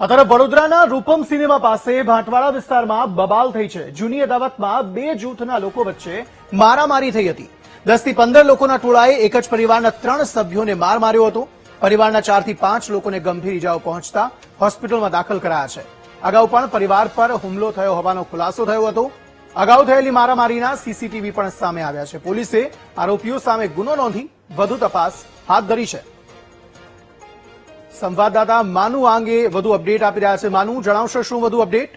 આ તરફ વડોદરાના રૂપમ સિનેમા પાસે ભાટવાડા વિસ્તારમાં બબાલ થઈ છે. જૂની અદાવતમાં બે જૂથના લોકો વચ્ચે મારામારી થઈ હતી. 10 થી 15 લોકોના ટોળાએ એક જ પરિવારના 3 સભ્યોને માર માર્યો હતો. પરિવારના 4 થી 5 લોકોને ગંભીર ઇજાઓ પહોંચતા હોસ્પિટલમાં દાખલ કરાયા છે. અગાઉ પણ પરિવાર પર હુમલો થયો હોવાનો ખુલાસો થયો હતો. અગાઉ થયેલી મારામારીના સીસીટીવી પણ સામે આવ્યા છે. પોલીસે આરોપીઓ સામે ગુનો નોંધી વધુ તપાસ હાથ ધરી છે. સંવાદદાતા માનુ આ અંગે વધુ અપડેટ આપી રહ્યા છે. માનુ, જણાવશો શું વધુ અપડેટ?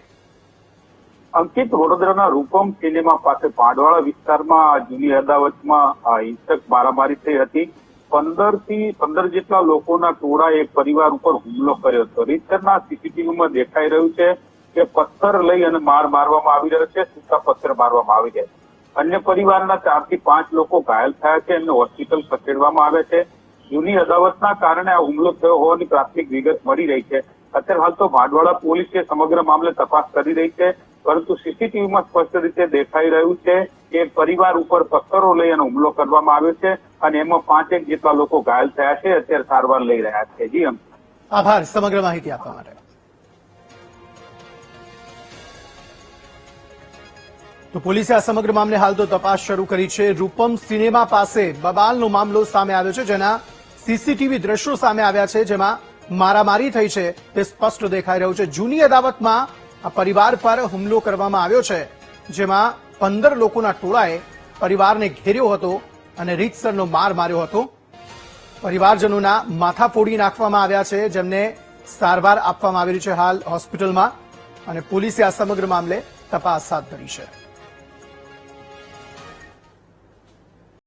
અંકિત, વડોદરાના રૂપમ સિનેમા પાસે ભાટવાડા વિસ્તારમાં જૂની અદાવતમાં હિંસક મારામારી થઈ હતી. 15 થી 15 જેટલા લોકોના ટોળાએ એક પરિવાર ઉપર હુમલો કર્યો હતો. રીતસરના સીસીટીવીમાં દેખાઈ રહ્યું છે કે પથ્થર લઈ અને માર મારવામાં આવી રહ્યો છે, સૂકા પથ્થર મારવામાં આવી રહ્યા છે. અન્ય પરિવારના 4 થી 5 લોકો ઘાયલ થયા છે, એમને હોસ્પિટલ ખસેડવામાં આવ્યા છે. જૂની અદાવતના કારણે આ હુમલો થયો હોવાની પ્રાથમિક વિગત મળી રહી છે. અત્યારે હાલ તો ભાટવાડા પોલીસે સમગ્ર મામલે તપાસ કરી રહી છે, પરંતુ સીસીટીવીમાં સ્પષ્ટ રીતે દેખાઈ રહ્યું છે કે પરિવાર ઉપર પથ્થરો લઈ અને હુમલો કરવામાં આવ્યો છે અને એમાં 5 જેટલા લોકો ઘાયલ થયા છે. અત્યારે સારવાર લઈ રહ્યા છે. જી આભાર સમગ્ર માહિતી આપવા માટે. તો પોલીસે આ સમગ્ર મામલે હાલ તો તપાસ શરૂ કરી છે. રૂપમ સિનેમા પાસે બબાલનો મામલો સામે આવ્યો છે, જેના સીસીટીવી દ્રશ્યો સામે આવ્યા છે, જેમાં મારામારી થઈ છે તે સ્પષ્ટ દેખાઈ રહ્યું છે. જૂની અદાવતમાં આ પરિવાર પર હુમલો કરવામાં આવ્યો છે, જેમાં 15 લોકોના ટોળાએ પરિવારને ઘેર્યો હતો અને રીતસરનો માર માર્યો હતો. પરિવારજનોના માથા ફોડી નાખવામાં આવ્યા છે, જેમને સારવાર આપવામાં આવી રહી છે હાલ હોસ્પિટલમાં, અને પોલીસે આ સમગ્ર મામલે તપાસ હાથ ધરી છે.